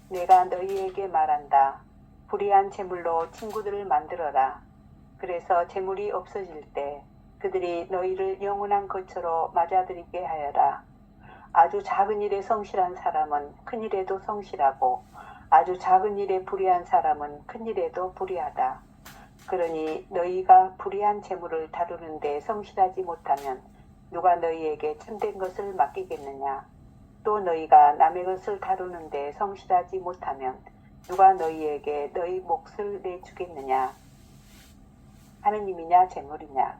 내가 너희에게 말한다. 불의한 재물로 친구들을 만들어라. 그래서 재물이 없어질 때 그들이 너희를 영원한 것처로 맞아들이게 하여라. 아주 작은 일에 성실한 사람은 큰 일에도 성실하고 아주 작은 일에 불의한 사람은 큰 일에도 불의하다. 그러니 너희가 불의한 재물을 다루는 데 성실하지 못하면 누가 너희에게 참된 것을 맡기겠느냐? 또 너희가 남의 것을 다루는 데 성실하지 못하면 누가 너희에게 너희 몫을 내주겠느냐? 하느님이냐 재물이냐?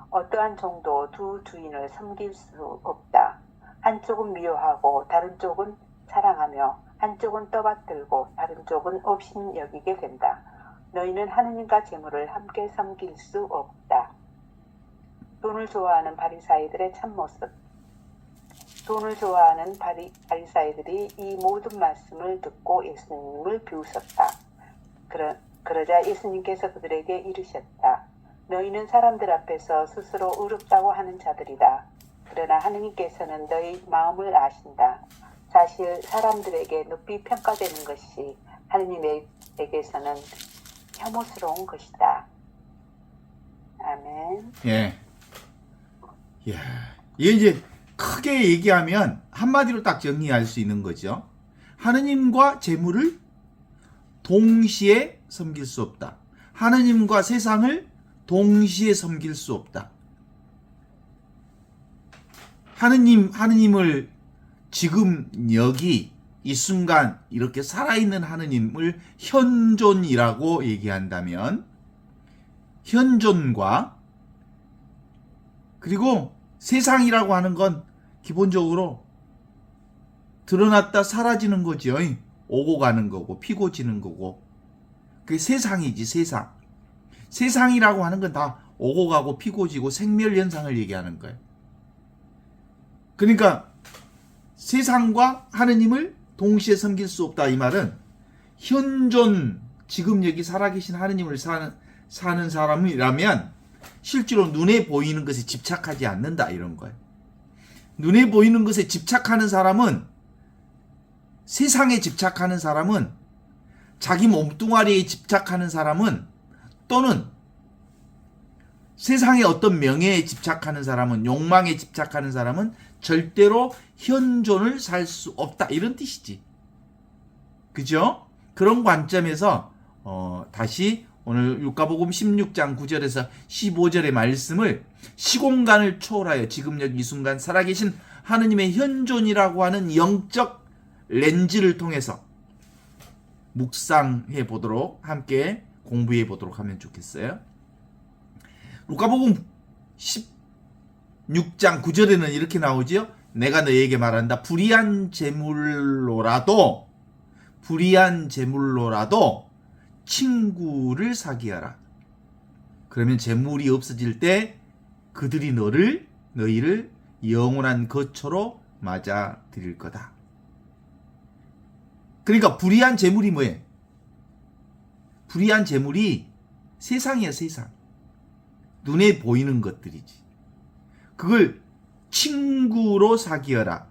어떠한 종도 두 주인을 섬길 수 없다. 한쪽은 미워하고 다른 쪽은 사랑하며 한쪽은 떠받들고 다른 쪽은 업신여기게 된다. 너희는 하느님과 재물을 함께 섬길 수 없다. 돈을 좋아하는 바리사이들의 참모습. 돈을 좋아하는 바리사이들이 이 모든 말씀을 듣고 예수님을 비웃었다. 그러자 예수님께서 그들에게 이르셨다. 너희는 사람들 앞에서 스스로 의롭다고 하는 자들이다. 그러나 하느님께서는 너희 마음을 아신다. 사실 사람들에게 높이 평가되는 것이 하느님에게서는 혐오스러운 것이다. 아멘. 예. 예. 이게 이제 크게 얘기하면 한마디로 딱 정리할 수 있는 거죠. 하느님과 재물을 동시에 섬길 수 없다. 하느님과 세상을 동시에 섬길 수 없다. 하느님을 지금 여기 이 순간 이렇게 살아있는 하느님을 현존이라고 얘기한다면 현존과 그리고 세상이라고 하는 건 기본적으로 드러났다 사라지는 거죠. 오고 가는 거고 피고 지는 거고 그게 세상이지 세상. 세상이라고 하는 건 다 오고 가고 피고 지고 생멸현상을 얘기하는 거예요. 그러니까 세상과 하느님을 동시에 섬길 수 없다 이 말은 현존 지금 여기 살아계신 하느님을 사는 사람이라면 실제로 눈에 보이는 것에 집착하지 않는다 이런 거예요. 눈에 보이는 것에 집착하는 사람은 세상에 집착하는 사람은 자기 몸뚱아리에 집착하는 사람은 또는 세상의 어떤 명예에 집착하는 사람은 욕망에 집착하는 사람은 절대로 현존을 살 수 없다 이런 뜻이지. 그죠? 그런 관점에서 다시 오늘 율가복음 16장 9절에서 15절의 말씀을 시공간을 초월하여 지금 여기 이 순간 살아계신 하느님의 현존이라고 하는 영적 렌즈를 통해서 묵상해 보도록 함께 공부해 보도록 하면 좋겠어요. 율가복음 16장 9절에는 이렇게 나오지요. 내가 너희에게 말한다. 불의한 재물로라도 친구를 사귀어라. 그러면 재물이 없어질 때 그들이 너희를 영원한 거처로 맞아 들일 거다. 그러니까 불의한 재물이 뭐예요? 불의한 재물이 세상이야 세상. 눈에 보이는 것들이지. 그걸 친구로 사귀어라.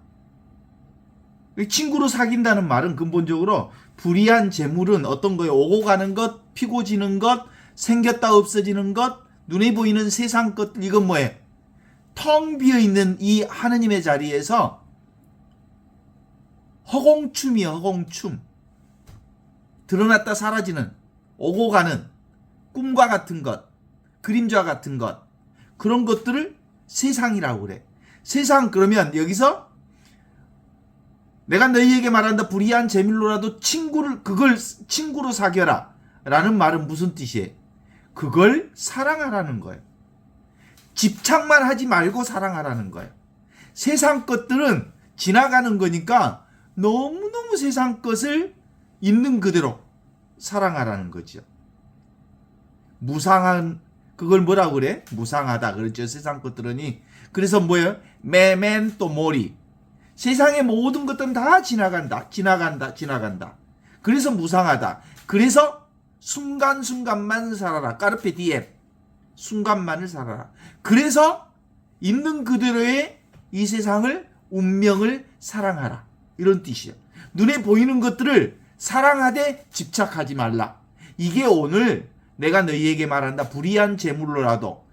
친구로 사귄다는 말은 근본적으로 불의한 재물은 어떤 거예요? 오고 가는 것, 피고 지는 것, 생겼다 없어지는 것, 눈에 보이는 세상 것들 이건 뭐예요? 텅 비어있는 이 하느님의 자리에서 허공춤이야 허공춤. 드러났다 사라지는 오고 가는 꿈과 같은 것, 그림자 같은 것 그런 것들을 세상이라고 그래. 세상 그러면 여기서 내가 너희에게 말한다. 불의한 재물로라도 그걸 친구로 사귀어라 라는 말은 무슨 뜻이에요? 그걸 사랑하라는 거예요. 집착만 하지 말고 사랑하라는 거예요. 세상 것들은 지나가는 거니까 너무너무 세상 것을 있는 그대로 사랑하라는 거죠. 무상한 그걸 뭐라고 그래? 무상하다 그렇죠. 세상 것들은이. 그래서 뭐예요? 메멘토 모리. 세상의 모든 것들은 다 지나간다. 그래서 무상하다. 그래서 순간순간만 살아라. 까르페 디엠. 순간만을 살아라. 그래서 있는 그대로의 이 세상을 운명을 사랑하라. 이런 뜻이에요. 눈에 보이는 것들을 사랑하되 집착하지 말라. 이게 오늘 내가 너희에게 말한다. 불의한 재물로라도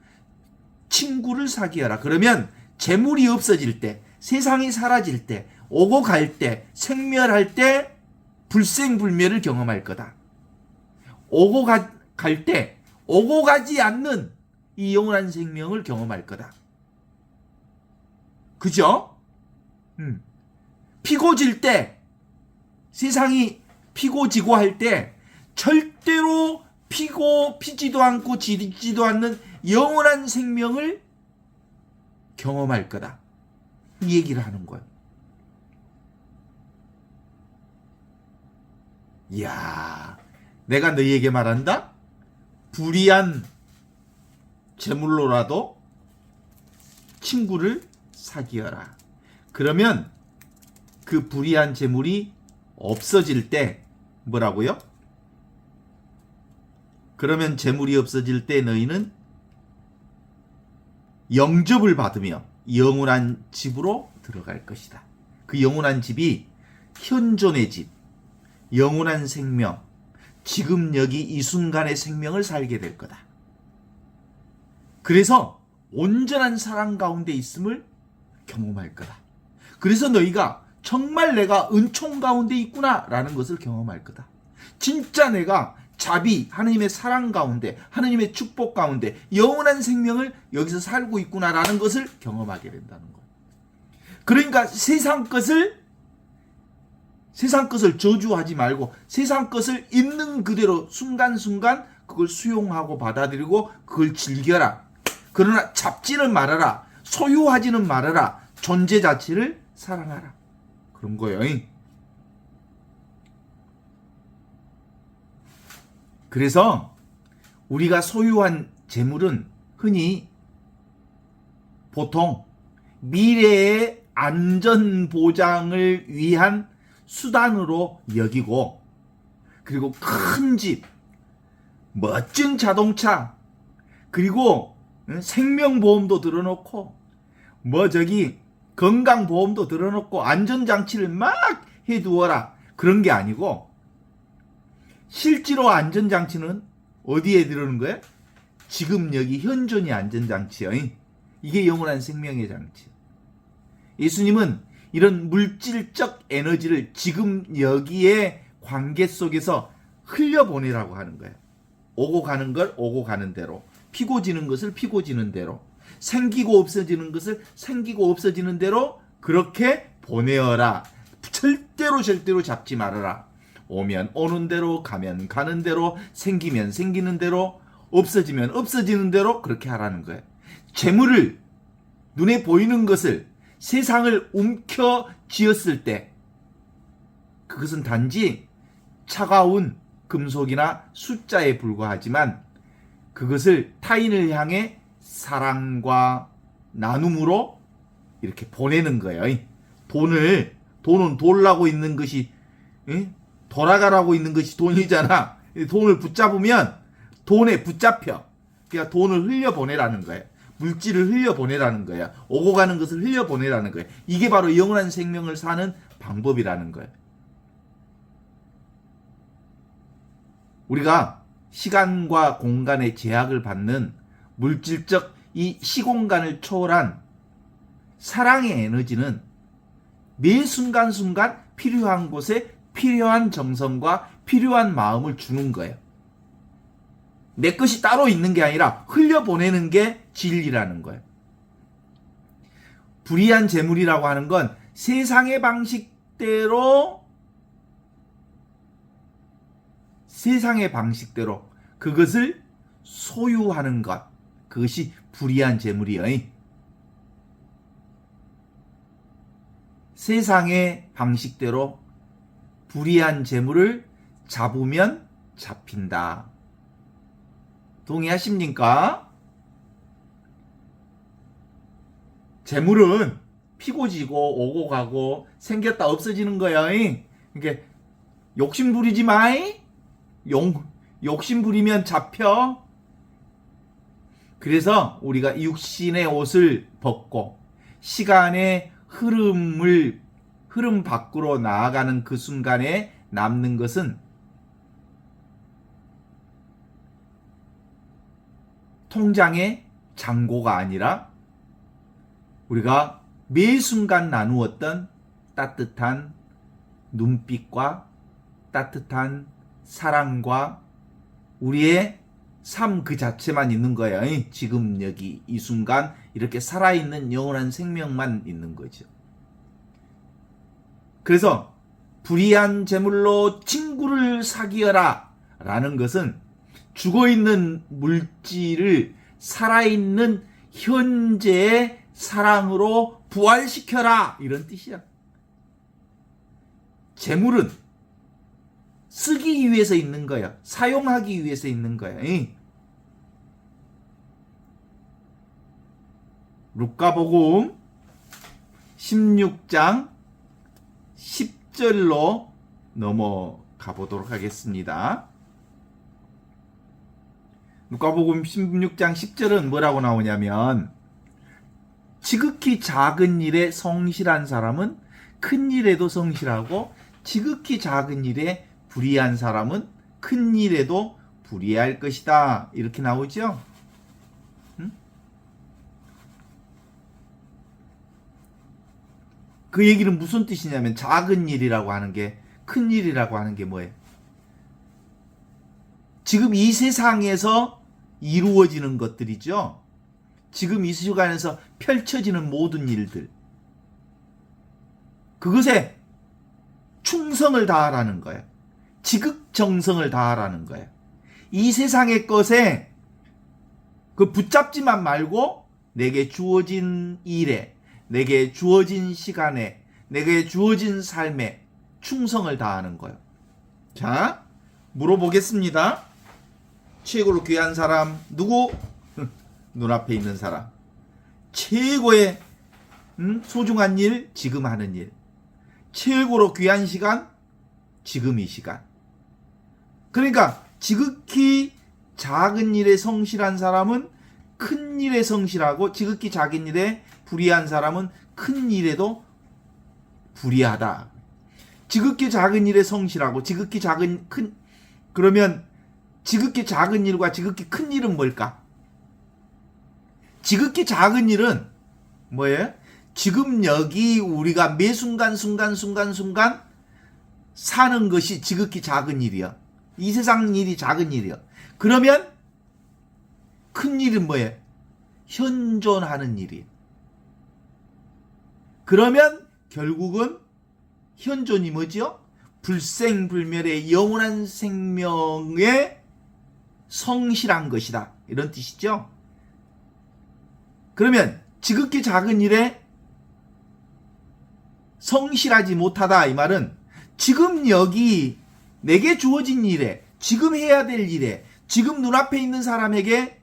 친구를 사귀어라. 그러면 재물이 없어질 때, 세상이 사라질 때, 오고 갈 때, 생멸할 때 불생불멸을 경험할 거다. 오고 갈 때 오고 가지 않는 이 영원한 생명을 경험할 거다. 그죠? 피고 질 때, 세상이 피고 지고 할 때 절대로 피지도 않고 지지도 않는 영원한 생명을 경험할 거다. 이 얘기를 하는 거예요. 이야, 내가 너희에게 말한다. 불의한 재물로라도 친구를 사귀어라. 그러면 그 불의한 재물이 없어질 때 뭐라고요? 그러면 재물이 없어질 때 너희는 영접을 받으며 영원한 집으로 들어갈 것이다. 그 영원한 집이 현존의 집, 영원한 생명, 지금 여기 이 순간의 생명을 살게 될 거다. 그래서 온전한 사랑 가운데 있음을 경험할 거다. 그래서 너희가 정말 내가 은총 가운데 있구나 라는 것을 경험할 거다. 진짜 내가 자비, 하나님의 사랑 가운데, 하나님의 축복 가운데 영원한 생명을 여기서 살고 있구나 라는 것을 경험하게 된다는 거예요. 그러니까 세상 것을 저주하지 말고 세상 것을 있는 그대로 순간순간 그걸 수용하고 받아들이고 그걸 즐겨라. 그러나 잡지는 말아라. 소유하지는 말아라. 존재 자체를 사랑하라. 그런 거예요. 그래서 우리가 소유한 재물은 흔히 보통 미래의 안전 보장을 위한 수단으로 여기고, 그리고 큰 집, 멋진 자동차, 그리고 생명보험도 들어놓고 건강보험도 들어놓고 안전장치를 막 해두어라. 그런 게 아니고, 실제로 안전장치는 어디에 들어오는 거예요? 지금 여기 현존이 안전장치예요. 이게 영원한 생명의 장치. 예수님은 이런 물질적 에너지를 지금 여기에 관계 속에서 흘려보내라고 하는 거예요. 오고 가는 걸 오고 가는 대로, 피고 지는 것을 피고 지는 대로, 생기고 없어지는 것을 생기고 없어지는 대로 그렇게 보내어라. 절대로 잡지 말아라. 오면 오는 대로, 가면 가는 대로, 생기면 생기는 대로, 없어지면 없어지는 대로 그렇게 하라는 거예요. 재물을, 눈에 보이는 것을, 세상을 움켜쥐었을 때 그것은 단지 차가운 금속이나 숫자에 불과하지만 그것을 타인을 향해 사랑과 나눔으로 이렇게 보내는 거예요. 돈은 돌라고 있는 것이, 돌아가라고 있는 것이 돈이잖아. 돈을 붙잡으면 돈에 붙잡혀. 그러니까 돈을 흘려보내라는 거예요. 물질을 흘려보내라는 거야. 오고 가는 것을 흘려보내라는 거야. 이게 바로 영원한 생명을 사는 방법이라는 거야. 우리가 시간과 공간의 제약을 받는 물질적 이 시공간을 초월한 사랑의 에너지는 매 순간순간 필요한 곳에 필요한 정성과 필요한 마음을 주는 거예요. 내 것이 따로 있는 게 아니라 흘려보내는 게 진리라는 거예요. 불의한 재물이라고 하는 건 세상의 방식대로 그것을 소유하는 것, 그것이 불의한 재물이에요. 세상의 방식대로 불의한 재물을 잡으면 잡힌다. 동의하십니까? 재물은 피고 지고 오고 가고 생겼다 없어지는 거야. 그러니까 욕심 부리지 마이. 욕심 부리면 잡혀. 그래서 우리가 육신의 옷을 벗고 시간의 흐름을 흐름 밖으로 나아가는 그 순간에 남는 것은 통장의 잔고가 아니라 우리가 매 순간 나누었던 따뜻한 눈빛과 따뜻한 사랑과 우리의 삶 그 자체만 있는 거예요. 지금 여기 이 순간 이렇게 살아있는 영원한 생명만 있는 거죠. 그래서 불의한 재물로 친구를 사귀어라 라는 것은 죽어있는 물질을 살아있는 현재의 사랑으로 부활시켜라 이런 뜻이야. 재물은 쓰기 위해서 있는 거야. 사용하기 위해서 있는 거야. 루카복음 16장 10절로 넘어가 보도록 하겠습니다. 루카복음 16장 10절은 뭐라고 나오냐면 지극히 작은 일에 성실한 사람은 큰 일에도 성실하고 지극히 작은 일에 불의한 사람은 큰 일에도 불의할 것이다. 이렇게 나오죠. 그 얘기는 무슨 뜻이냐면 작은 일이라고 하는 게 큰 일이라고 하는 게 뭐예요? 지금 이 세상에서 이루어지는 것들이죠. 지금 이 시간에서 펼쳐지는 모든 일들. 그것에 충성을 다하라는 거예요. 지극정성을 다하라는 거예요. 이 세상의 것에 그 붙잡지만 말고 내게 주어진 일에, 내게 주어진 시간에, 내게 주어진 삶에 충성을 다하는 거예요. 자, 물어보겠습니다. 최고로 귀한 사람 누구? 눈앞에 있는 사람. 최고의 소중한 일, 지금 하는 일. 최고로 귀한 시간, 지금 이 시간. 그러니까 지극히 작은 일에 성실한 사람은 큰 일에 성실하고 지극히 작은 일에 불의한 사람은 큰 일에도 불의하다. 지극히 작은 일에 성실하고 지극히 작은 큰 그러면 지극히 작은 일과 지극히 큰 일은 뭘까? 지극히 작은 일은 뭐예요? 지금 여기 우리가 매 순간 사는 것이 지극히 작은 일이야. 이 세상 일이 작은 일이야. 그러면 큰 일은 뭐예요? 현존하는 일이에요. 그러면 결국은 현존이 뭐죠? 불생불멸의 영원한 생명에 성실한 것이다. 이런 뜻이죠. 그러면 지극히 작은 일에 성실하지 못하다 이 말은 지금 여기 내게 주어진 일에, 지금 해야 될 일에, 지금 눈앞에 있는 사람에게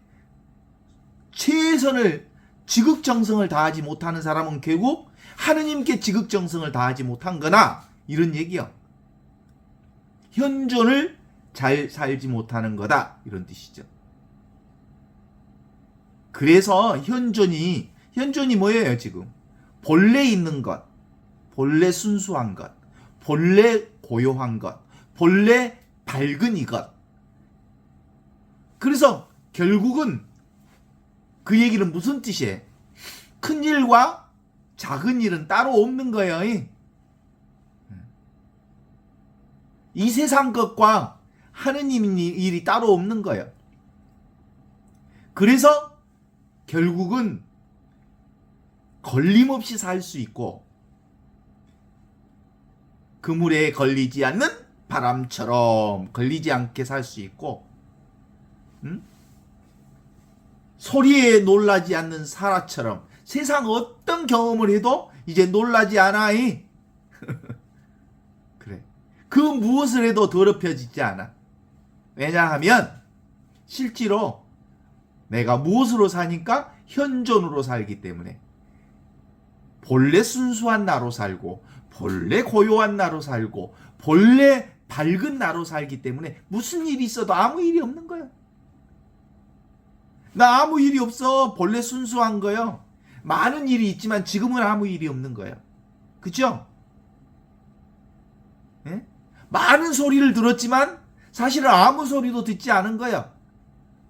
최선을 지극정성을 다하지 못하는 사람은 결국 하느님께 지극정성을 다하지 못한 거나 이런 얘기요. 현존을 잘 살지 못하는 거다. 이런 뜻이죠. 그래서 현존이 뭐예요 지금? 본래 있는 것, 본래 순수한 것, 본래 고요한 것, 본래 밝은 이것. 그래서 결국은 그 얘기는 무슨 뜻이에요? 큰 일과 작은 일은 따로 없는 거예요. 이 세상 것과 하느님 일이 따로 없는 거예요. 그래서 결국은 걸림없이 살 수 있고 그물에 걸리지 않는 바람처럼 걸리지 않게 살 수 있고 소리에 놀라지 않는 사라처럼 세상 어떤 경험을 해도 이제 놀라지 않아. 그래. 그 무엇을 해도 더럽혀지지 않아. 왜냐하면 실제로 내가 무엇으로 사니까 현존으로 살기 때문에 본래 순수한 나로 살고 본래 고요한 나로 살고 본래 밝은 나로 살기 때문에 무슨 일이 있어도 아무 일이 없는 거야. 나 아무 일이 없어. 본래 순수한 거요. 많은 일이 있지만 지금은 아무 일이 없는 거예요. 그죠? 예? 많은 소리를 들었지만 사실은 아무 소리도 듣지 않은 거야.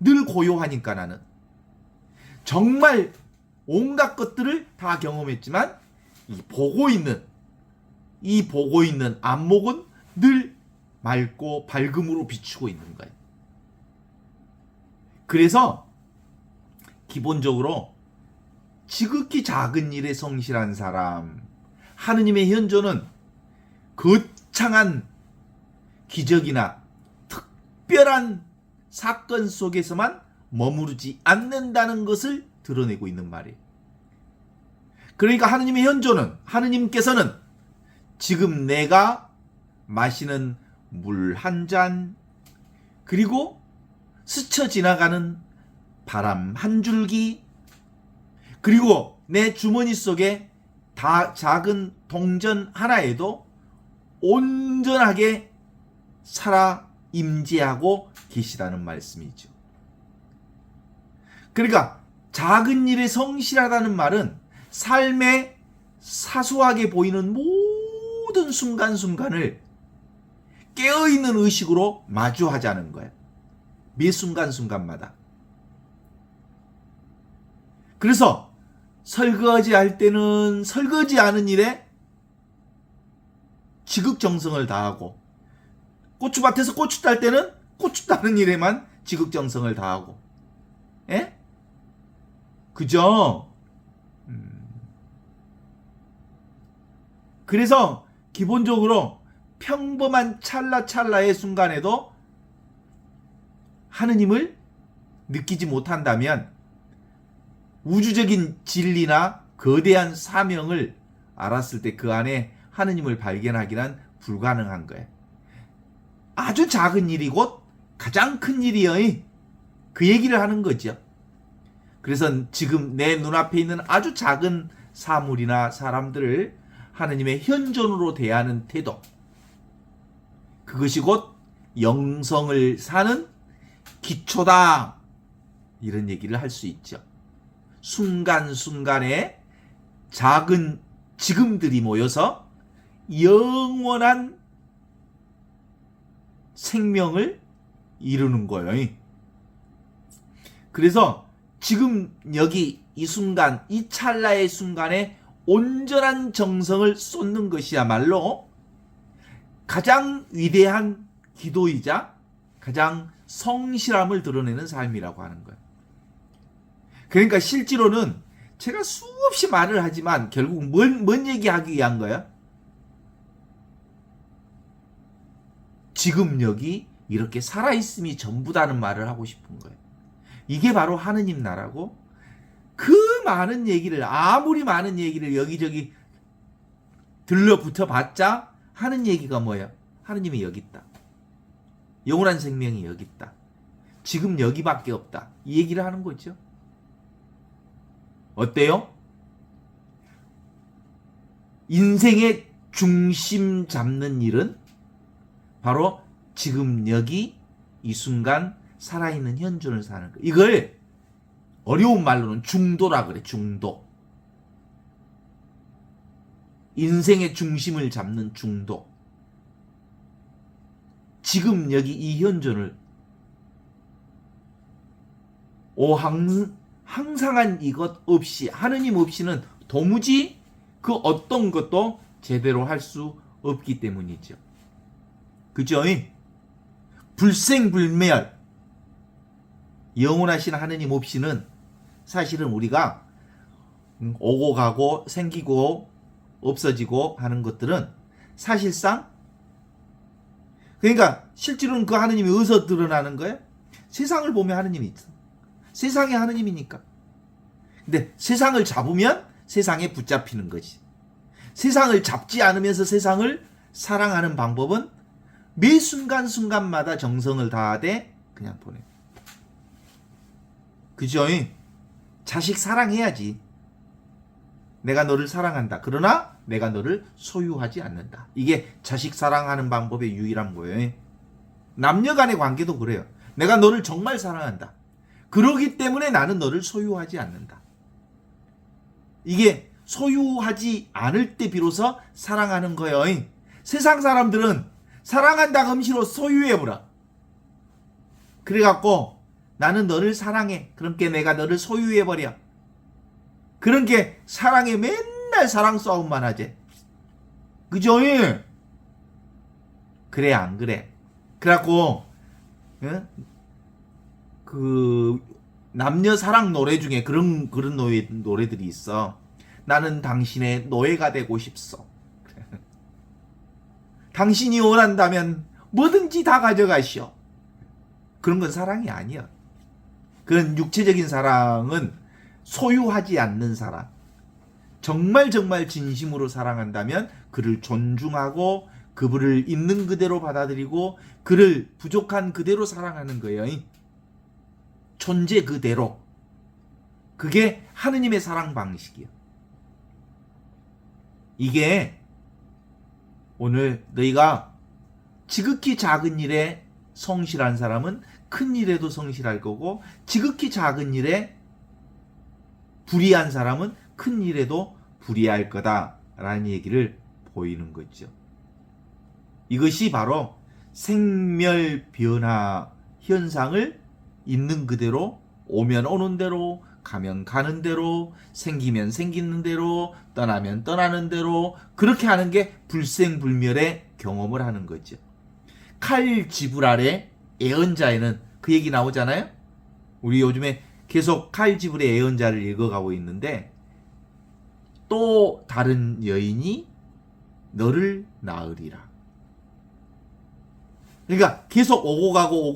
늘 고요하니까 나는. 정말 온갖 것들을 다 경험했지만 이 보고 있는 안목은 늘 맑고 밝음으로 비추고 있는 거예요. 그래서 기본적으로 지극히 작은 일에 성실한 사람, 하느님의 현존은 거창한 기적이나 특별한 사건 속에서만 머무르지 않는다는 것을 드러내고 있는 말이에요. 그러니까 하느님의 현존은, 하느님께서는 지금 내가 마시는 물 한 잔, 그리고 스쳐 지나가는 바람 한 줄기, 그리고 내 주머니 속에 다 작은 동전 하나에도 온전하게 살아 임재하고 계시다는 말씀이죠. 그러니까 작은 일에 성실하다는 말은 삶에 사소하게 보이는 모든 순간순간을 깨어있는 의식으로 마주하자는 거예요. 매 순간순간마다. 그래서 설거지 할 때는 설거지 하는 일에 지극정성을 다하고, 고추밭에서 고추 딸 때는 고추 따는 일에만 지극정성을 다하고, 예? 그죠? 그래서 기본적으로 평범한 찰나찰나의 순간에도 하느님을 느끼지 못한다면 우주적인 진리나 거대한 사명을 알았을 때 그 안에 하느님을 발견하기는 불가능한 거예요. 아주 작은 일이 곧 가장 큰 일이여. 그 얘기를 하는 거죠. 그래서 지금 내 눈앞에 있는 아주 작은 사물이나 사람들을 하느님의 현존으로 대하는 태도, 그것이 곧 영성을 사는 기초다. 이런 얘기를 할 수 있죠. 순간순간에 작은 지금들이 모여서 영원한 생명을 이루는 거예요. 그래서 지금 여기 이 순간, 이 찰나의 순간에 온전한 정성을 쏟는 것이야말로 가장 위대한 기도이자 가장 성실함을 드러내는 삶이라고 하는 거예요. 그러니까 실제로는 제가 수없이 말을 하지만 결국 뭔 얘기하기 위한 거예요? 지금 여기 이렇게 살아있음이 전부다는 말을 하고 싶은 거예요. 이게 바로 하느님 나라고, 그 많은 얘기를, 아무리 많은 얘기를 여기저기 들러붙어 봤자 하는 얘기가 뭐예요? 하느님이 여기 있다. 영원한 생명이 여기 있다. 지금 여기밖에 없다. 이 얘기를 하는 거죠. 어때요? 인생의 중심 잡는 일은 바로 지금 여기 이 순간 살아있는 현존을 사는 거. 이걸 어려운 말로는 중도라 그래. 중도. 인생의 중심을 잡는 중도. 지금 여기 이 현존을 항상한 이것 없이, 하느님 없이는 도무지 그 어떤 것도 제대로 할 수 없기 때문이죠. 그죠? 불생불멸, 영원하신 하느님 없이는 사실은 우리가 오고 가고 생기고 없어지고 하는 것들은 사실상, 그러니까 실제로는 그 하느님이 어디서 드러나는 거예요? 세상을 보면 하느님이 있어. 세상에 하느님이니까. 근데 세상을 잡으면 세상에 붙잡히는 거지. 세상을 잡지 않으면서 세상을 사랑하는 방법은 매 순간순간마다 정성을 다하되 그냥 보내. 그죠? 자식 사랑해야지. 내가 너를 사랑한다. 그러나 내가 너를 소유하지 않는다. 이게 자식 사랑하는 방법의 유일한 거예요. 남녀 간의 관계도 그래요. 내가 너를 정말 사랑한다. 그러기 때문에 나는 너를 소유하지 않는다. 이게 소유하지 않을 때 비로소 사랑하는 거예요. 세상 사람들은 사랑한다 음시로 소유해버려. 그래갖고 나는 너를 사랑해. 그렇게 내가 너를 소유해버려. 그런 게 사랑에 맨날 사랑 싸움만 하지. 그죠? 예? 그래 안 그래? 그래갖고 그 남녀 사랑 노래 중에 그런 노래들이 있어. 나는 당신의 노예가 되고 싶소. 당신이 원한다면 뭐든지 다 가져가시오. 그런 건 사랑이 아니야. 그런 육체적인 사랑은 소유하지 않는 사랑. 정말 진심으로 사랑한다면 그를 존중하고 그분을 있는 그대로 받아들이고 그를 부족한 그대로 사랑하는 거예요. 존재 그대로. 그게 하느님의 사랑 방식이야. 이게 오늘 너희가 지극히 작은 일에 성실한 사람은 큰 일에도 성실할 거고 지극히 작은 일에 불의한 사람은 큰 일에도 불의할 거다라는 얘기를 보이는 거죠. 이것이 바로 생멸변화 현상을 있는 그대로 오면 오는 대로 가면 가는 대로 생기면 생기는 대로 떠나면 떠나는 대로 그렇게 하는 게 불생불멸의 경험을 하는 거죠. 칼지불 아래 애언자에는 그 얘기 나오잖아요. 우리 요즘에 계속 칼지불의 애언자를 읽어가고 있는데 또 다른 여인이 너를 낳으리라. 그러니까 계속 오고 가고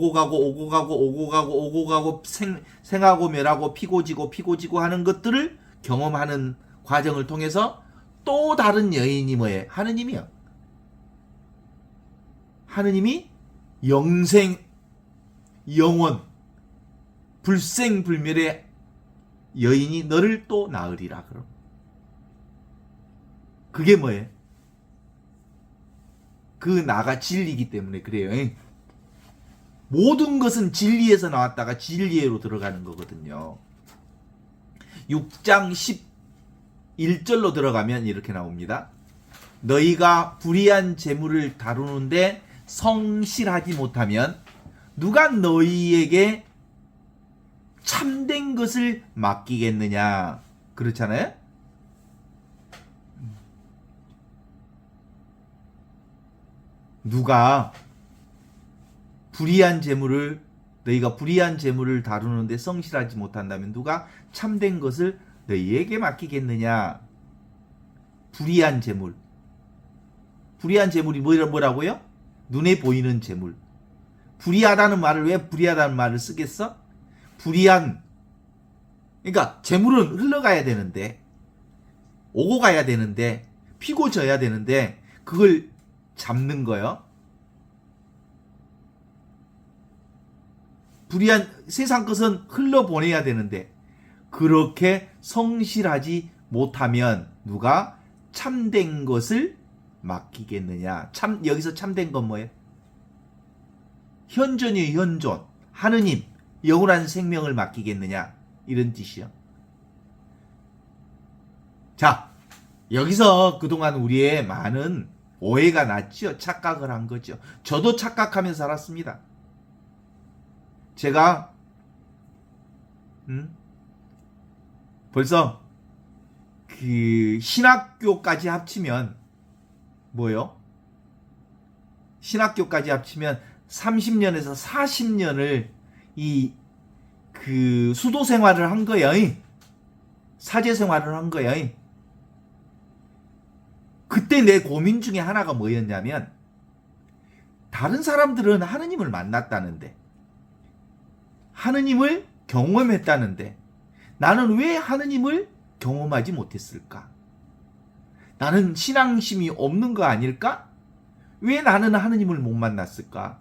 생하고 멸하고 피고 지고 하는 것들을 경험하는 과정을 통해서 또 다른 여인이 뭐예요? 하느님이요. 하느님이 영생, 영원, 불생불멸의 여인이 너를 또 낳으리라. 그럼 그게 뭐예요? 그 나가 진리이기 때문에 그래요. 모든 것은 진리에서 나왔다가 진리로 들어가는 거거든요. 6장 11절로 들어가면 이렇게 나옵니다. 너희가 불의한 재물을 다루는데 성실하지 못하면 누가 너희에게 참된 것을 맡기겠느냐. 그렇잖아요. 누가 너희가 불의한 재물을 다루는데 성실하지 못한다면 누가 참된 것을 너희에게 맡기겠느냐. 불의한 재물이 뭐라고요? 눈에 보이는 재물. 불의하다는 말을 왜 불의하다는 말을 쓰겠어? 그러니까 재물은 흘러가야 되는데 오고 가야 되는데 피고 져야 되는데 그걸 잡는 거요. 불의한 세상 것은 흘러보내야 되는데 그렇게 성실하지 못하면 누가 참된 것을 맡기겠느냐. 여기서 참된 건 뭐예요? 현존이에요. 현존. 하느님, 영원한 생명을 맡기겠느냐. 이런 뜻이요. 자, 여기서 그동안 우리의 많은 오해가 났죠. 착각을 한 거죠. 저도 착각하면서 살았습니다. 제가 벌써 그 신학교까지 합치면 뭐요? 신학교까지 합치면 30년에서 40년을 그 수도 생활을 한 거예요. 사제 생활을 한 거예요. 그때 내 고민 중에 하나가 뭐였냐면 다른 사람들은 하느님을 만났다는데 하느님을 경험했다는데 나는 왜 하느님을 경험하지 못했을까? 나는 신앙심이 없는 거 아닐까? 왜 나는 하느님을 못 만났을까?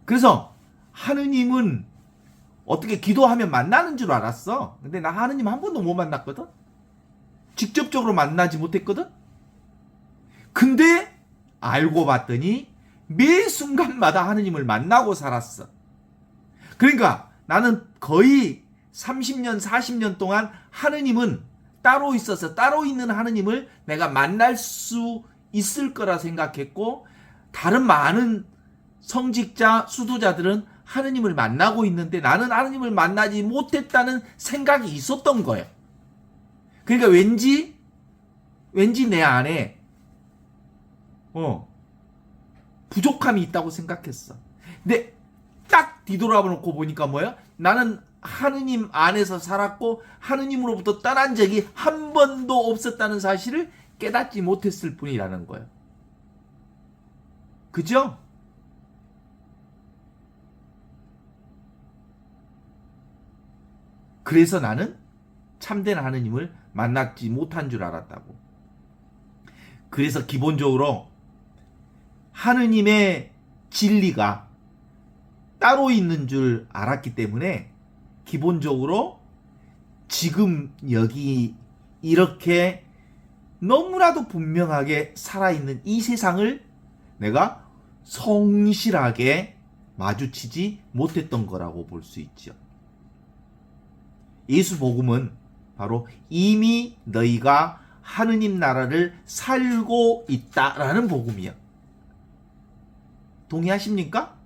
그래서 하느님은 어떻게 기도하면 만나는 줄 알았어. 근데 나 하느님 한 번도 못 만났거든. 직접적으로 만나지 못했거든. 근데 알고 봤더니 매 순간마다 하느님을 만나고 살았어. 그러니까 나는 거의 30년, 40년 동안 하느님은 따로 있어서 따로 있는 하느님을 내가 만날 수 있을 거라 생각했고, 다른 많은 성직자, 수도자들은 하느님을 만나고 있는데 나는 하느님을 만나지 못했다는 생각이 있었던 거예요. 그러니까 왠지 내 안에 부족함이 있다고 생각했어. 근데 딱 뒤돌아봐 놓고 보니까 뭐야? 나는 하느님 안에서 살았고 하느님으로부터 떠난 적이 한 번도 없었다는 사실을 깨닫지 못했을 뿐이라는 거예요. 그죠? 그래서 나는 참된 하느님을 만났지 못한 줄 알았다고. 그래서 기본적으로 하느님의 진리가 따로 있는 줄 알았기 때문에 기본적으로 지금 여기 이렇게 너무나도 분명하게 살아있는 이 세상을 내가 성실하게 마주치지 못했던 거라고 볼 수 있죠. 예수 복음은 바로 이미 너희가 하느님 나라를 살고 있다라는 복음이야. 동의하십니까?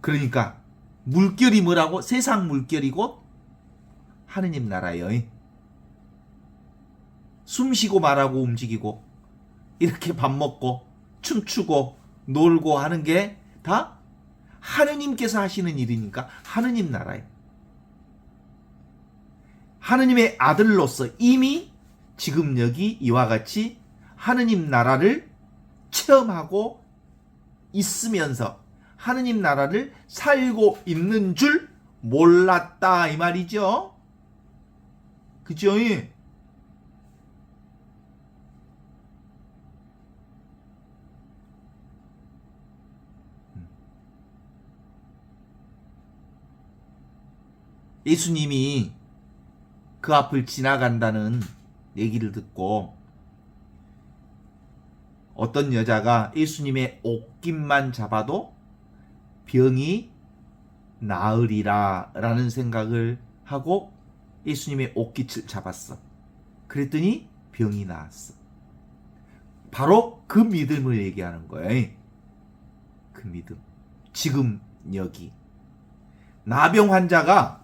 그러니까 물결이 뭐라고? 세상 물결이 곧 하느님 나라예요. 숨 쉬고 말하고 움직이고 이렇게 밥 먹고 춤추고 놀고 하는 게 다 하느님께서 하시는 일이니까 하느님 나라예요. 하느님의 아들로서 이미 지금 여기 이와 같이 하느님 나라를 체험하고 있으면서 하느님 나라를 살고 있는 줄 몰랐다 이 말이죠. 그죠? 예수님이 그 앞을 지나간다는 얘기를 듣고 어떤 여자가 예수님의 옷깃만 잡아도 병이 나으리라 라는 생각을 하고 예수님의 옷깃을 잡았어. 그랬더니 병이 나았어. 바로 그 믿음을 얘기하는 거예요. 그 믿음. 지금 여기 나병 환자가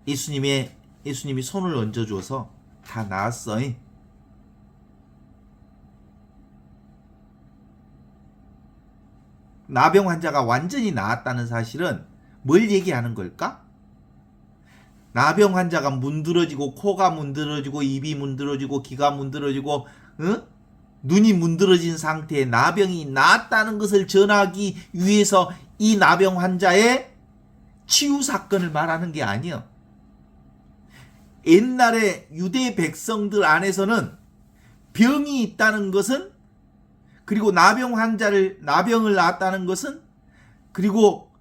예수님이 손을 얹어줘서 다 나았어. 나병 환자가 완전히 나았다는 사실은 뭘 얘기하는 걸까? 나병 환자가 문드러지고 코가 문드러지고 입이 문드러지고 귀가 문드러지고 눈이 문드러진 상태에 나병이 나았다는 것을 전하기 위해서 이 나병 환자의 치유 사건을 말하는 게 아니에요. 옛날에 유대 백성들 안에서는 병이 있다는 것은, 그리고 나병을 낳았다는 것은, 그리고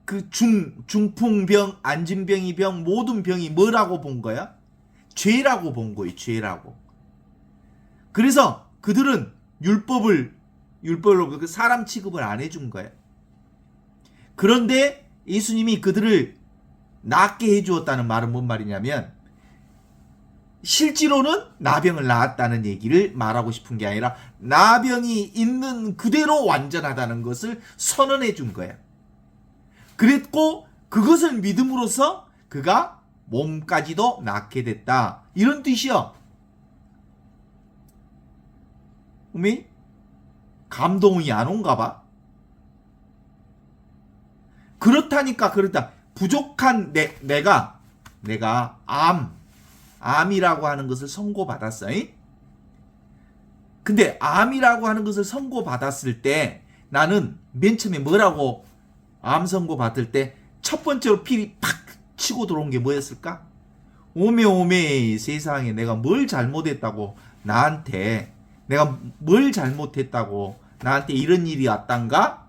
그 중풍병, 안진병이 병, 모든 병이 뭐라고 본 거야? 죄라고 본 거예요. 죄라고. 그래서 그들은 율법으로 사람 취급을 안 해준 거야. 그런데 예수님이 그들을 낫게 해주었다는 말은 뭔 말이냐면, 실제로는 나병을 낳았다는 얘기를 말하고 싶은 게 아니라 나병이 있는 그대로 완전하다는 것을 선언해 준 거야. 그랬고 그것을 믿음으로써 그가 몸까지도 낫게 됐다. 이런 뜻이요. 우미? 감동이 안 온가 봐. 그렇다니까 그렇다. 부족한 내가 암이라고 하는 것을 선고받았어. 근데 암이라고 하는 것을 선고받았을 때 나는 맨 처음에 뭐라고 암 선고받을 때 첫 번째로 필이 팍 치고 들어온 게 뭐였을까? 오메 세상에 내가 뭘 잘못했다고 나한테 이런 일이 왔단가?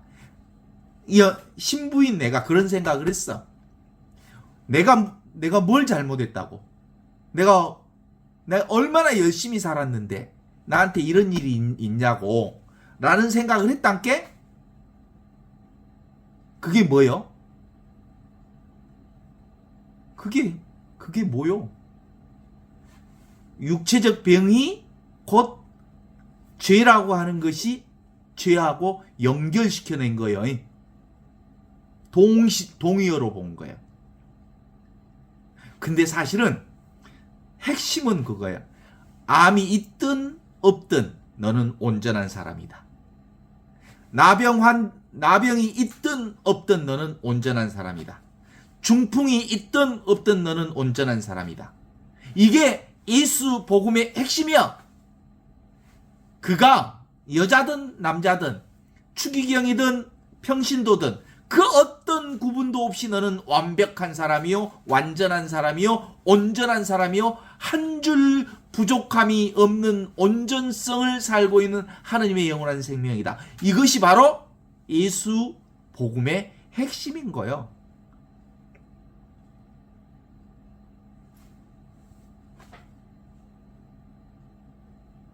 신부인 내가 그런 생각을 했어. 내가 뭘 잘못했다고? 내가 얼마나 열심히 살았는데 나한테 이런 일이 있냐고 라는 생각을 했단 게 그게 뭐요? 그게 뭐요? 육체적 병이 곧 죄라고 하는 것이 죄하고 연결시켜낸 거예요. 동의어로 본 거예요. 근데 사실은 핵심은 그거예요. 암이 있든 없든 너는 온전한 사람이다. 나병이 있든 없든 너는 온전한 사람이다. 중풍이 있든 없든 너는 온전한 사람이다. 이게 예수 복음의 핵심이야. 그가 여자든 남자든 추기경이든 평신도든 그 어떤 구분도 없이 너는 완벽한 사람이요, 완전한 사람이요, 온전한 사람이요, 한 줄 부족함이 없는 온전성을 살고 있는 하느님의 영원한 생명이다. 이것이 바로 예수 복음의 핵심인 거예요.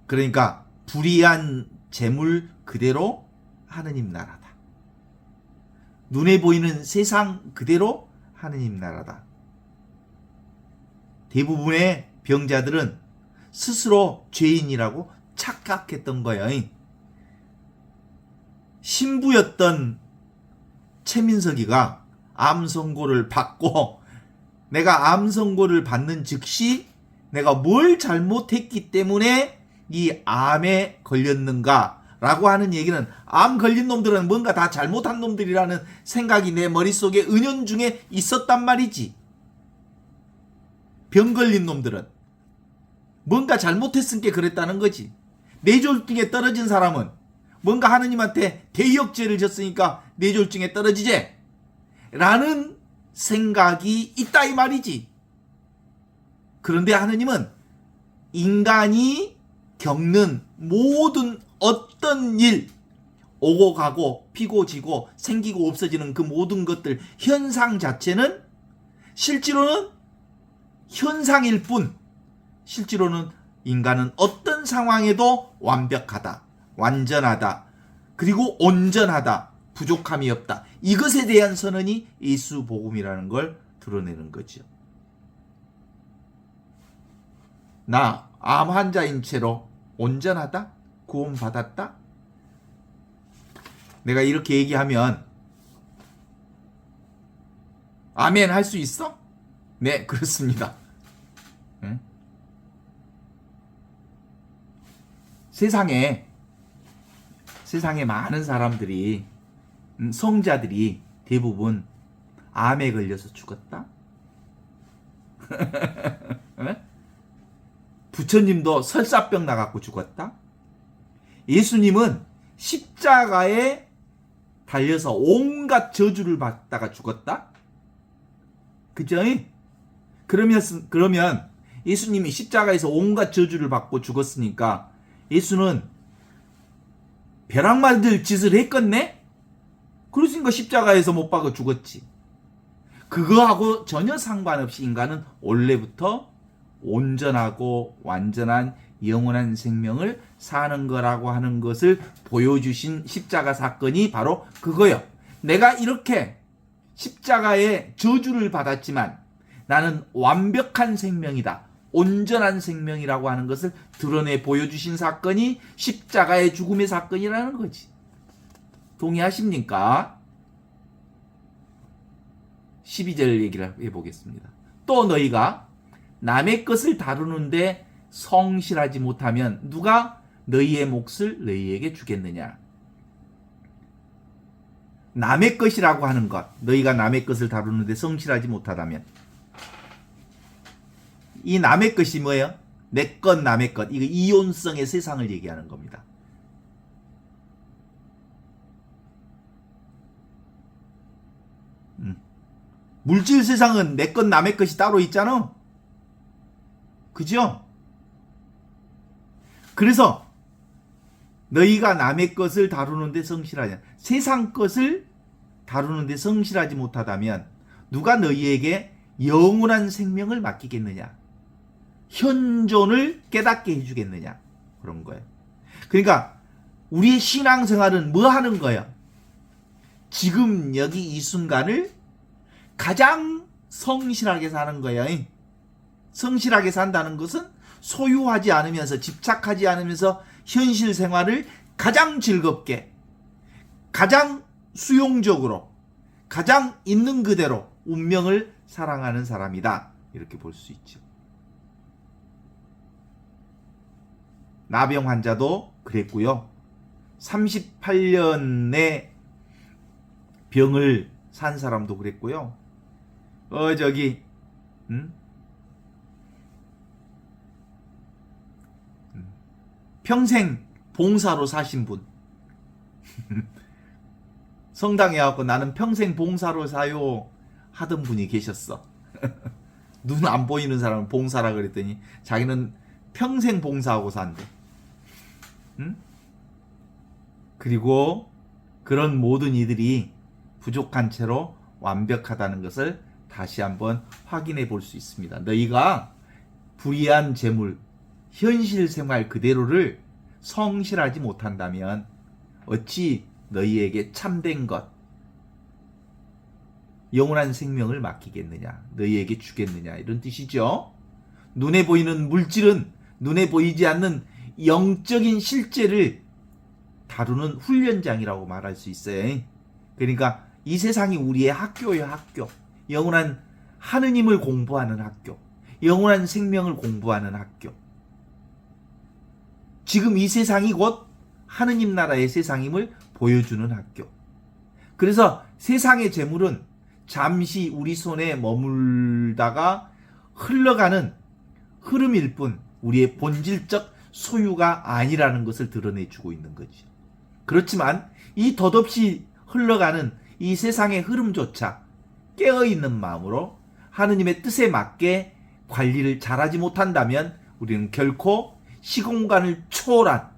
그러니까 불의한 재물 그대로 하느님 나라다. 눈에 보이는 세상 그대로 하느님 나라다. 대부분의 병자들은 스스로 죄인이라고 착각했던 거예요. 신부였던 최민석이가 암 선고를 받고 내가 암 선고를 받는 즉시 내가 뭘 잘못했기 때문에 이 암에 걸렸는가 라고 하는 얘기는 암 걸린 놈들은 뭔가 다 잘못한 놈들이라는 생각이 내 머릿속에 은연중에 있었단 말이지. 병 걸린 놈들은 뭔가 잘못했으니까 그랬다는 거지. 뇌졸중에 떨어진 사람은 뭔가 하느님한테 대역죄를 졌으니까 뇌졸중에 떨어지지 라는 생각이 있다 이 말이지. 그런데 하느님은 인간이 겪는 모든 어떤 일, 오고 가고 피고 지고 생기고 없어지는 그 모든 것들 현상 자체는 실제로는 현상일 뿐 실제로는 인간은 어떤 상황에도 완벽하다, 완전하다, 그리고 온전하다, 부족함이 없다. 이것에 대한 선언이 예수 복음이라는 걸 드러내는 거죠. 나 암 환자인 채로 온전하다? 구원받았다? 내가 이렇게 얘기하면 아멘 할 수 있어? 네, 그렇습니다. 응? 세상에 많은 사람들이 성자들이 대부분 암에 걸려서 죽었다? 부처님도 설사병 나갖고 죽었다? 예수님은 십자가에 달려서 온갖 저주를 받다가 죽었다? 그죠? 그러면 예수님이 십자가에서 온갖 저주를 받고 죽었으니까 예수는 벼락맞을 짓을 했겠네? 그러니까 십자가에서 못 박아 죽었지. 그거하고 전혀 상관없이 인간은 원래부터 온전하고 완전한 영원한 생명을 사는 거라고 하는 것을 보여주신 십자가 사건이 바로 그거예요. 내가 이렇게 십자가의 저주를 받았지만 나는 완벽한 생명이다, 온전한 생명이라고 하는 것을 드러내 보여주신 사건이 십자가의 죽음의 사건이라는 거지. 동의하십니까? 12절 얘기를 해보겠습니다. 또 너희가 남의 것을 다루는데 성실하지 못하면 누가 너희의 몫을 너희에게 주겠느냐. 남의 것이라고 하는 것, 너희가 남의 것을 다루는데 성실하지 못하다면, 이 남의 것이 뭐예요? 내 것, 남의 것. 이거 이온성의 세상을 얘기하는 겁니다. 물질 세상은 내 것, 남의 것이 따로 있잖아. 그죠? 그래서 너희가 남의 것을 다루는데 성실하냐. 세상 것을 다루는데 성실하지 못하다면 누가 너희에게 영원한 생명을 맡기겠느냐. 현존을 깨닫게 해주겠느냐. 그런 거예요. 그러니까 우리의 신앙생활은 뭐 하는 거예요? 지금 여기 이 순간을 가장 성실하게 사는 거예요. 성실하게 산다는 것은 소유하지 않으면서, 집착하지 않으면서 현실 생활을 가장 즐겁게, 가장 수용적으로, 가장 있는 그대로 운명을 사랑하는 사람이다. 이렇게 볼 수 있죠. 나병 환자도 그랬고요. 38년의 병을 산 사람도 그랬고요. 평생 봉사로 사신 분. 성당에 와서 나는 평생 봉사로 사요 하던 분이 계셨어. 눈 안 보이는 사람은 봉사라 그랬더니 자기는 평생 봉사하고 산대. 그리고 그런 모든 이들이 부족한 채로 완벽하다는 것을 다시 한번 확인해 볼 수 있습니다. 너희가 불의한 재물, 현실 생활 그대로를 성실하지 못한다면 어찌 너희에게 참된 것, 영원한 생명을 맡기겠느냐, 너희에게 주겠느냐, 이런 뜻이죠. 눈에 보이는 물질은 눈에 보이지 않는 영적인 실제를 다루는 훈련장이라고 말할 수 있어요. 그러니까 이 세상이 우리의 학교예요. 학교. 영원한 하느님을 공부하는 학교, 영원한 생명을 공부하는 학교. 지금 이 세상이 곧 하느님 나라의 세상임을 보여주는 학교. 그래서 세상의 재물은 잠시 우리 손에 머물다가 흘러가는 흐름일 뿐 우리의 본질적 소유가 아니라는 것을 드러내주고 있는 거죠. 그렇지만 이 덧없이 흘러가는 이 세상의 흐름조차 깨어있는 마음으로 하느님의 뜻에 맞게 관리를 잘하지 못한다면 우리는 결코 시공간을 초월한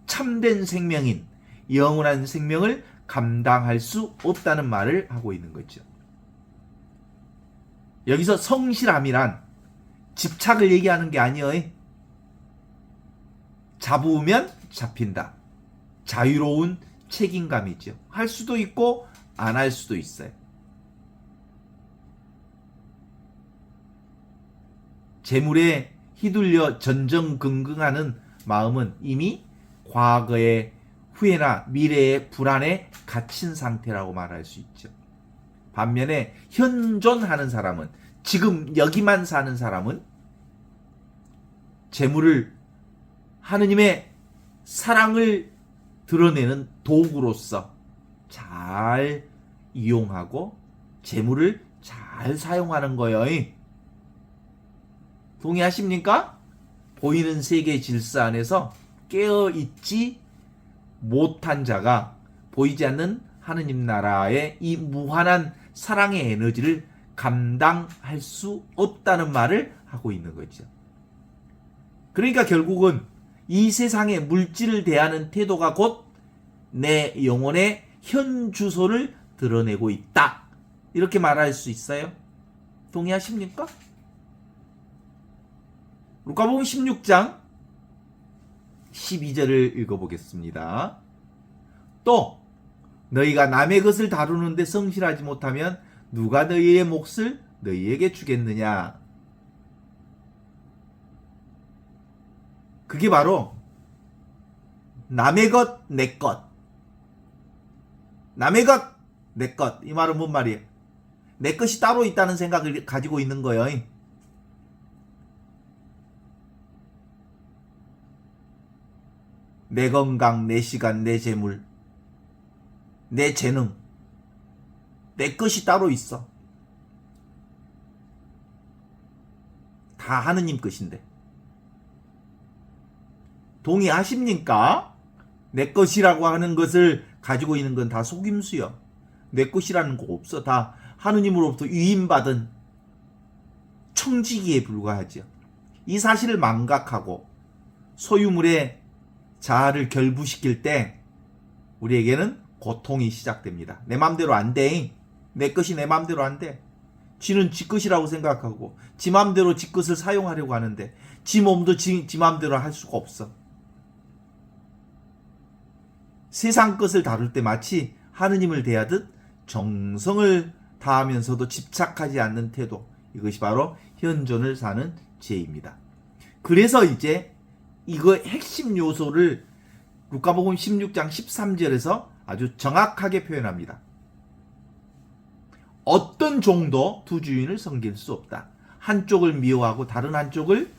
참된 생명인 영원한 생명을 감당할 수 없다는 말을 하고 있는 거죠. 여기서 성실함이란 집착을 얘기하는 게 아니에요. 잡으면 잡힌다. 자유로운 책임감이죠. 할 수도 있고 안 할 수도 있어요. 재물에 휘둘려 전전긍긍하는 마음은 이미 과거의 후회나 미래의 불안에 갇힌 상태라고 말할 수 있죠. 반면에 현존하는 사람은, 지금 여기만 사는 사람은 재물을 하느님의 사랑을 드러내는 도구로서 잘 이용하고 재물을 잘 사용하는 거예요. 동의하십니까? 보이는 세계 질서 안에서 깨어있지 못한 자가 보이지 않는 하느님 나라의 이 무한한 사랑의 에너지를 감당할 수 없다는 말을 하고 있는 거죠. 그러니까 결국은 이 세상의 물질을 대하는 태도가 곧 내 영혼의 현 주소를 드러내고 있다. 이렇게 말할 수 있어요. 동의하십니까? 루카복음 16장 12절을 읽어보겠습니다. 또 너희가 남의 것을 다루는데 성실하지 못하면 누가 너희의 몫을 너희에게 주겠느냐. 그게 바로 남의 것, 내 것. 남의 것, 내 것. 이 말은 뭔 말이에요? 내 것이 따로 있다는 생각을 가지고 있는 거예요. 내 건강, 내 시간, 내 재물, 내 재능, 내 것이 따로 있어. 다 하느님 것인데. 동의하십니까? 내 것이라고 하는 것을 가지고 있는 건 다 속임수요. 내 것이라는 거 없어. 다 하느님으로부터 위임받은 청지기에 불과하죠. 이 사실을 망각하고 소유물에 자아를 결부시킬 때 우리에게는 고통이 시작됩니다. 내 맘대로 안 돼. 내 것이 내 맘대로 안 돼. 쥐는 지 것이라고 생각하고 지 맘대로 지 것을 사용하려고 하는데 지 몸도 지 맘대로 할 수가 없어. 세상 것을 다룰 때 마치 하느님을 대하듯 정성을 다하면서도 집착하지 않는 태도, 이것이 바로 현존을 사는 죄입니다. 그래서 이제 이거 핵심 요소를 루카복음 16장 13절에서 아주 정확하게 표현합니다. 어떤 종도 두 주인을 섬길 수 없다. 한쪽을 미워하고 다른 한쪽을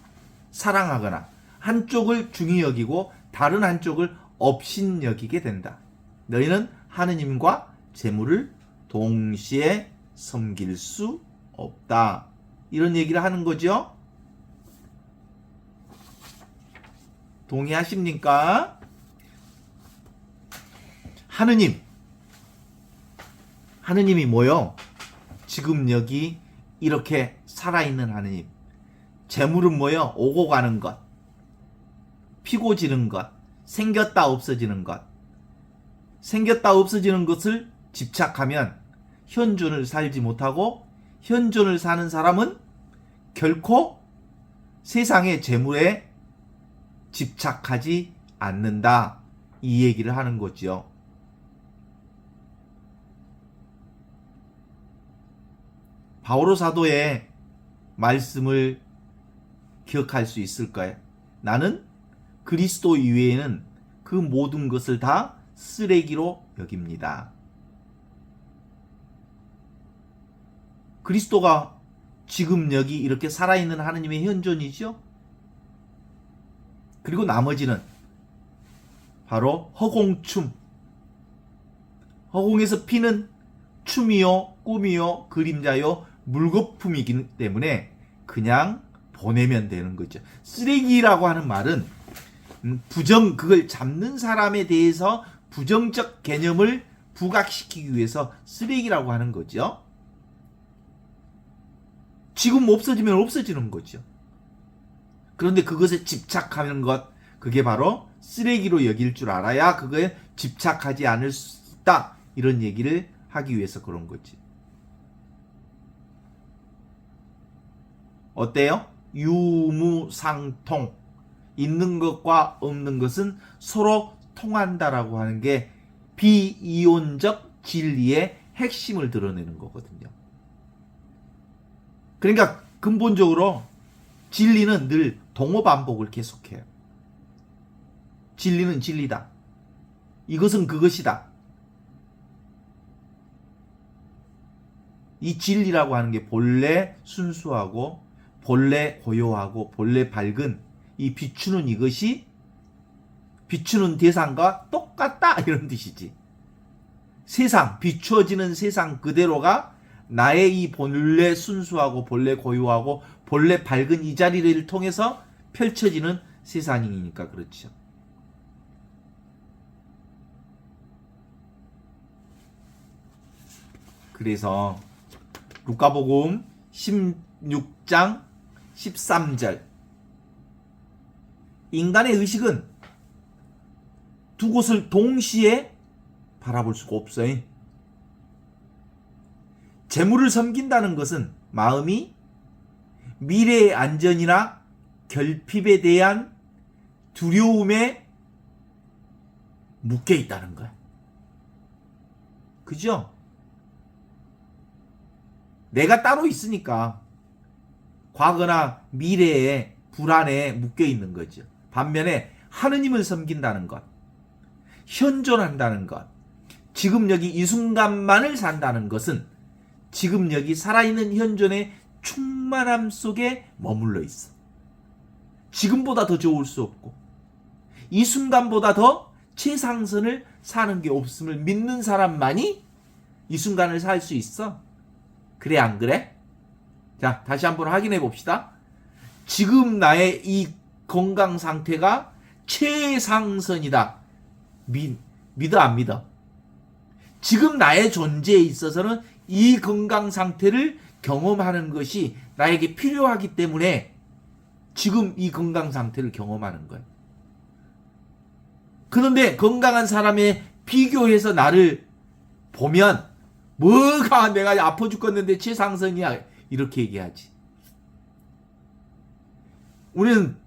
사랑하거나 한쪽을 중히 여기고 다른 한쪽을 업신 여기게 된다. 너희는 하느님과 재물을 동시에 섬길 수 없다. 이런 얘기를 하는 거죠. 동의하십니까? 하느님이 뭐요? 지금 여기 이렇게 살아있는 하느님. 재물은 뭐요? 오고 가는 것, 피고 지는 것, 생겼다 없어지는 것. 생겼다 없어지는 것을 집착하면 현존을 살지 못하고, 현존을 사는 사람은 결코 세상의 재물에 집착하지 않는다. 이 얘기를 하는 거죠. 바오로 사도의 말씀을 기억할 수 있을까요? 나는 그리스도 이외에는 그 모든 것을 다 쓰레기로 여깁니다. 그리스도가 지금 여기 이렇게 살아있는 하느님의 현존이죠. 그리고 나머지는 바로 허공춤. 허공에서 피는 춤이요, 꿈이요, 그림자요, 물거품이기 때문에 그냥 보내면 되는 거죠. 쓰레기라고 하는 말은 그걸 잡는 사람에 대해서 부정적 개념을 부각시키기 위해서 쓰레기라고 하는 거죠. 지금 없어지면 없어지는 거죠. 그런데 그것에 집착하는 것, 그게 바로 쓰레기로 여길 줄 알아야 그거에 집착하지 않을 수 있다. 이런 얘기를 하기 위해서 그런 거지. 어때요? 유무상통. 있는 것과 없는 것은 서로 통한다라고 하는 게 비이론적 진리의 핵심을 드러내는 거거든요. 그러니까 근본적으로 진리는 늘 동어 반복을 계속해요. 진리는 진리다. 이것은 그것이다. 이 진리라고 하는 게 본래 순수하고 본래 고요하고 본래 밝은 이 비추는 이것이 비추는 대상과 똑같다 이런 뜻이지. 세상, 비추어지는 세상 그대로가 나의 이 본래 순수하고 본래 고요하고 본래 밝은 이 자리를 통해서 펼쳐지는 세상이니까 그렇죠. 그래서 루카복음 16장 13절 인간의 의식은 두 곳을 동시에 바라볼 수가 없어요. 재물을 섬긴다는 것은 마음이 미래의 안전이나 결핍에 대한 두려움에 묶여 있다는 거야. 그죠? 내가 따로 있으니까 과거나 미래의 불안에 묶여 있는 거죠. 반면에 하느님을 섬긴다는 것, 현존한다는 것, 지금 여기 이 순간만을 산다는 것은 지금 여기 살아있는 현존의 충만함 속에 머물러 있어. 지금보다 더 좋을 수 없고 이 순간보다 더 최상선을 사는 게 없음을 믿는 사람만이 이 순간을 살 수 있어. 그래 안 그래? 자, 다시 한번 확인해 봅시다. 지금 나의 이 건강 상태가 최상선이다. 믿어 안 믿어? 지금 나의 존재에 있어서는 이 건강 상태를 경험하는 것이 나에게 필요하기 때문에 지금 이 건강 상태를 경험하는 거예요. 그런데 건강한 사람에 비교해서 나를 보면 뭐가 내가 아파 죽겠는데 최상선이야 이렇게 얘기하지. 우리는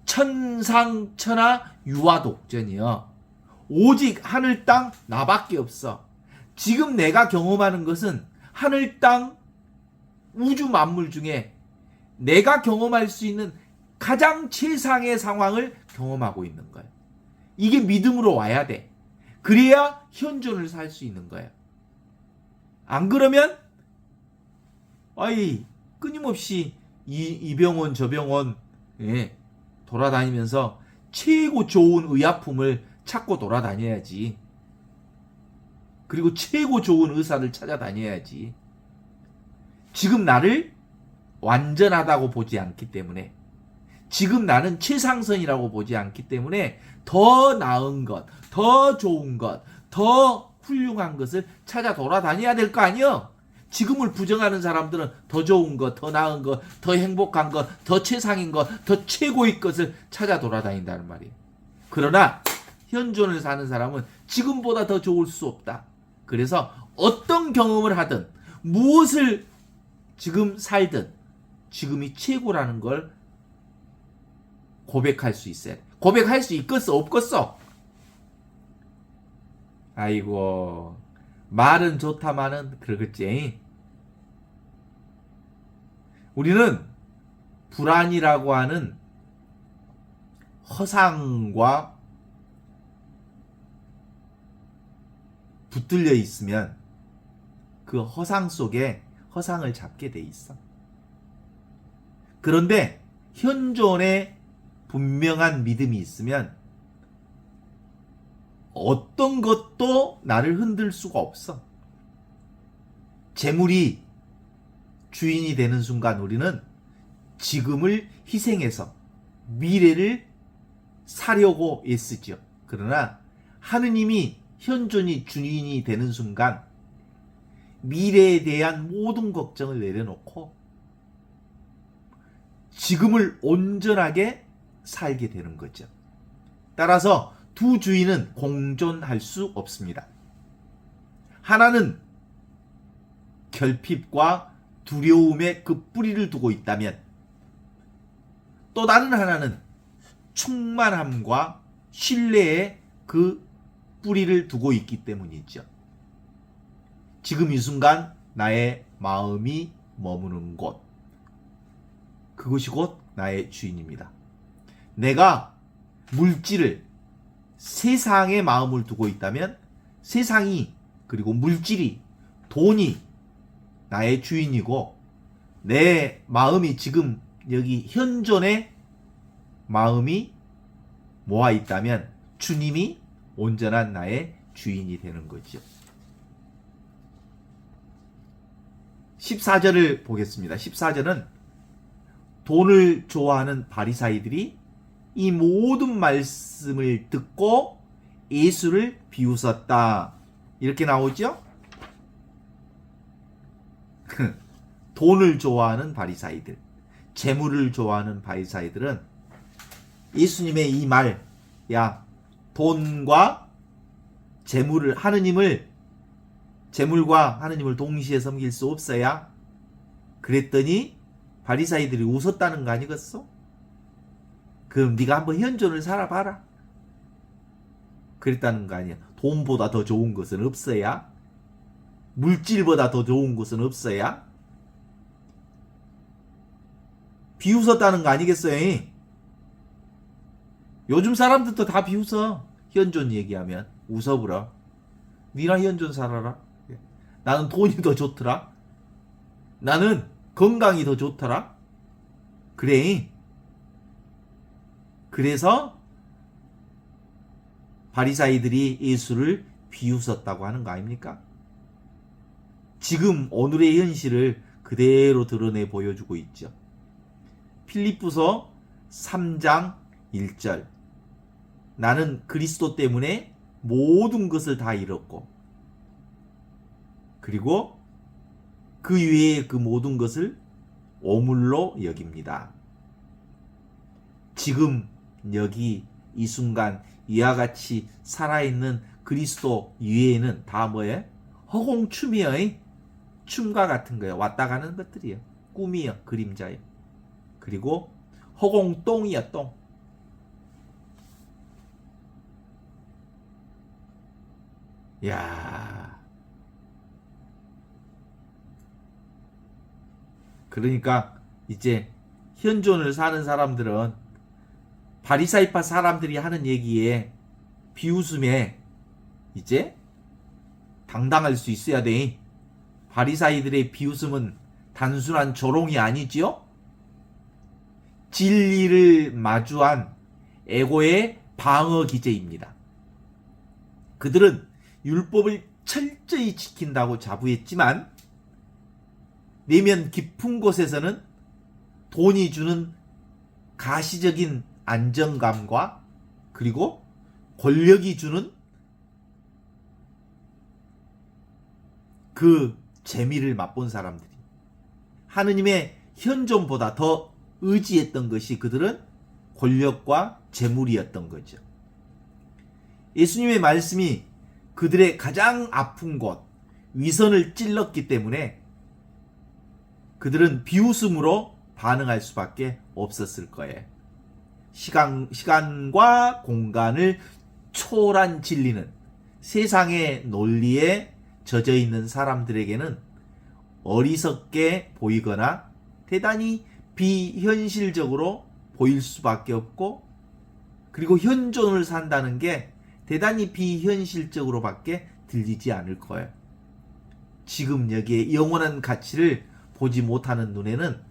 천상천하 유아독전이요. 오직 하늘 땅 나밖에 없어. 지금 내가 경험하는 것은 하늘 땅 우주 만물 중에 내가 경험할 수 있는 가장 최상의 상황을 경험하고 있는 거예요. 이게 믿음으로 와야 돼. 그래야 현존을 살 수 있는 거예요. 안 그러면 끊임없이 이 병원 저 병원 돌아다니면서 최고 좋은 의약품을 찾고 돌아다녀야지. 그리고 최고 좋은 의사를 찾아다녀야지. 지금 나를 완전하다고 보지 않기 때문에, 지금 나는 최상선이라고 보지 않기 때문에 더 나은 것, 더 좋은 것, 더 훌륭한 것을 찾아 돌아다녀야 될 거 아니요? 지금을 부정하는 사람들은 더 좋은 것, 더 나은 것, 더 행복한 것, 더 최상인 것, 더 최고의 것을 찾아 돌아다닌다는 말이에요. 그러나 현존을 사는 사람은 지금보다 더 좋을 수 없다. 그래서 어떤 경험을 하든 무엇을 지금 살든 지금이 최고라는 걸 고백할 수 있어야 돼. 고백할 수 있겠어 없겠어? 아이고, 말은 좋다마는 그러겠지. 우리는 불안이라고 하는 허상과 붙들려 있으면 그 허상 속에 허상을 잡게 돼 있어. 그런데 현존에 분명한 믿음이 있으면 어떤 것도 나를 흔들 수가 없어. 재물이 주인이 되는 순간 우리는 지금을 희생해서 미래를 사려고 애쓰죠. 그러나 하느님이 현존이 주인이 되는 순간 미래에 대한 모든 걱정을 내려놓고 지금을 온전하게 살게 되는 거죠. 따라서 두 주인은 공존할 수 없습니다. 하나는 결핍과 두려움에 그 뿌리를 두고 있다면 또 다른 하나는 충만함과 신뢰에 그 뿌리를 두고 있기 때문이죠. 지금 이 순간 나의 마음이 머무는 곳, 그것이 곧 나의 주인입니다. 내가 물질을, 세상에 마음을 두고 있다면 세상이, 그리고 물질이, 돈이 나의 주인이고, 내 마음이 지금 여기 현존에 마음이 모아 있다면 주님이 온전한 나의 주인이 되는 거죠. 14절을 보겠습니다. 14절은 돈을 좋아하는 바리사이들이 이 모든 말씀을 듣고 예수를 비웃었다. 이렇게 나오죠? 돈을 좋아하는 바리사이들, 재물을 좋아하는 바리사이들은 예수님의 이 말, 야, 돈과 재물을, 재물과 하느님을 동시에 섬길 수 없어야? 그랬더니 바리사이들이 웃었다는 거 아니겠어? 그럼 네가 한번 현존을 살아봐라. 그랬다는 거 아니야. 돈보다 더 좋은 것은 없어야? 물질보다 더 좋은 것은 없어야? 비웃었다는 거 아니겠어요? 요즘 사람들도 다 비웃어. 현존 얘기하면 웃어보라. 니나 현존 살아라. 나는 돈이 더 좋더라. 나는 건강이 더 좋더라. 그래. 그래서 바리사이들이 예수를 비웃었다고 하는 거 아닙니까? 지금 오늘의 현실을 그대로 드러내 보여주고 있죠. 필립보서 3장 1절. 나는 그리스도 때문에 모든 것을 다 잃었고, 그리고 그 외에 그 모든 것을 오물로 여깁니다. 지금 여기 이 순간 이와 같이 살아있는 그리스도 위에는 다 뭐예요? 허공춤이요. 춤과 같은 거예요. 왔다 가는 것들이요. 꿈이요. 그림자요. 그리고 허공똥이요. 똥. 야, 그러니까 이제 현존을 사는 사람들은 바리사이파 사람들이 하는 얘기에 비웃음에 이제 당당할 수 있어야 돼. 바리사이들의 비웃음은 단순한 조롱이 아니지요? 진리를 마주한 에고의 방어 기제입니다. 그들은 율법을 철저히 지킨다고 자부했지만 내면 깊은 곳에서는 돈이 주는 가시적인 안정감과 그리고 권력이 주는 그 재미를 맛본 사람들이 하느님의 현존보다 더 의지했던 것이 그들은 권력과 재물이었던 거죠. 예수님의 말씀이 그들의 가장 아픈 곳, 위선을 찔렀기 때문에 그들은 비웃음으로 반응할 수밖에 없었을 거예요. 시간과 공간을 초월한 진리는 세상의 논리에 젖어 있는 사람들에게는 어리석게 보이거나 대단히 비현실적으로 보일 수밖에 없고, 그리고 현존을 산다는 게 대단히 비현실적으로밖에 들리지 않을 거예요. 지금 여기에 영원한 가치를 보지 못하는 눈에는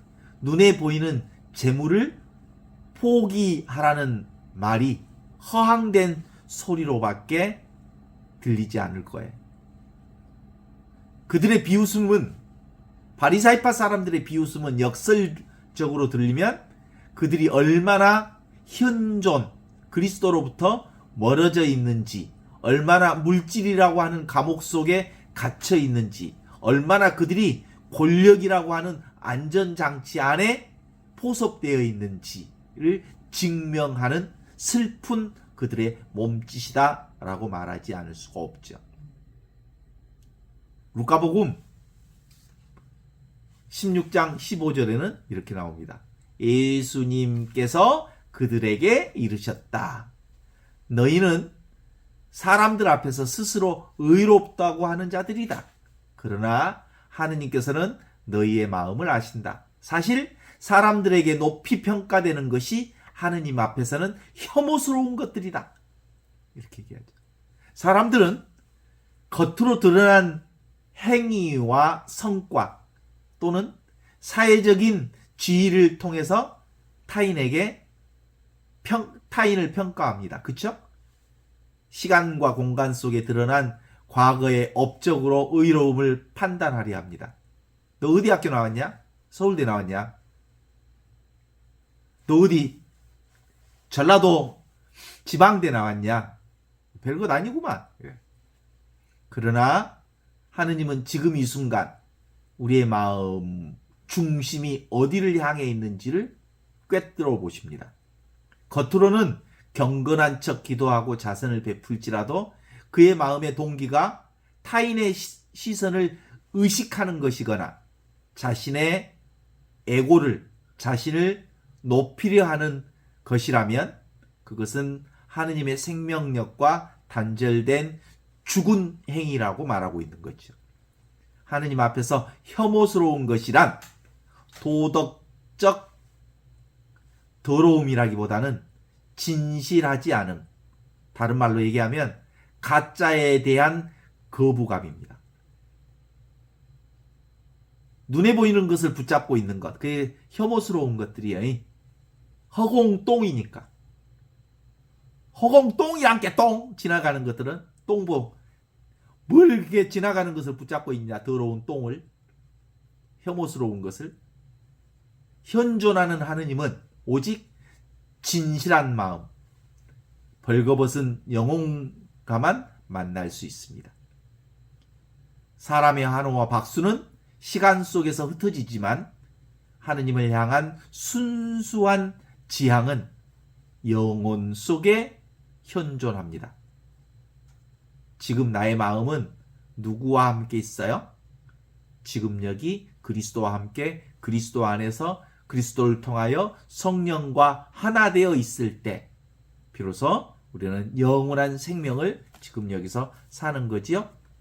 눈에 보이는 재물을 포기하라는 말이 허황된 소리로밖에 들리지 않을 거예요. 그들의 비웃음은, 바리사이파 사람들의 비웃음은 역설적으로 들리면 그들이 얼마나 현존, 그리스도로부터 멀어져 있는지, 얼마나 물질이라고 하는 감옥 속에 갇혀 있는지, 얼마나 그들이 권력이라고 하는 안전장치 안에 포섭되어 있는지를 증명하는 슬픈 그들의 몸짓이다라고 말하지 않을 수가 없죠. 루카복음 16장 15절에는 이렇게 나옵니다. 예수님께서 그들에게 이르셨다. 너희는 사람들 앞에서 스스로 의롭다고 하는 자들이다. 그러나 하느님께서는 너희의 마음을 아신다. 사실 사람들에게 높이 평가되는 것이 하느님 앞에서는 혐오스러운 것들이다. 이렇게 얘기하죠. 사람들은 겉으로 드러난 행위와 성과 또는 사회적인 지위를 통해서 타인을 평가합니다. 그렇죠? 시간과 공간 속에 드러난 과거의 업적으로 의로움을 판단하려 합니다. 너 어디 학교 나왔냐? 서울대 나왔냐? 너 어디 전라도 지방대 나왔냐? 별것 아니구만. 그러나 하느님은 지금 이 순간 우리의 마음 중심이 어디를 향해 있는지를 꿰뚫어 보십니다. 겉으로는 경건한 척 기도하고 자선을 베풀지라도 그의 마음의 동기가 타인의 시선을 의식하는 것이거나 자신의 에고를, 자신을 높이려 하는 것이라면 그것은 하느님의 생명력과 단절된 죽은 행위라고 말하고 있는 거죠. 하느님 앞에서 혐오스러운 것이란 도덕적 더러움이라기보다는 진실하지 않은, 다른 말로 얘기하면 가짜에 대한 거부감입니다. 눈에 보이는 것을 붙잡고 있는 것, 그게 혐오스러운 것들이에요. 허공똥이니까. 허공똥이란 게 똥 지나가는 것들은 똥보 뭘 이렇게 지나가는 것을 붙잡고 있냐, 더러운 똥을, 혐오스러운 것을. 현존하는 하느님은 오직 진실한 마음, 벌거벗은 영혼과만 만날 수 있습니다. 사람의 한호와 박수는 시간 속에서 흩어지지만 하느님을 향한 순수한 지향은 영혼 속에 현존합니다. 지금 나의 마음은 누구와 함께 있어요? 지금 여기 그리스도와 함께 그리스도 안에서 그리스도를 통하여 성령과 하나 되어 있을 때 비로소 우리는 영원한 생명을 지금 여기서 사는 거지요.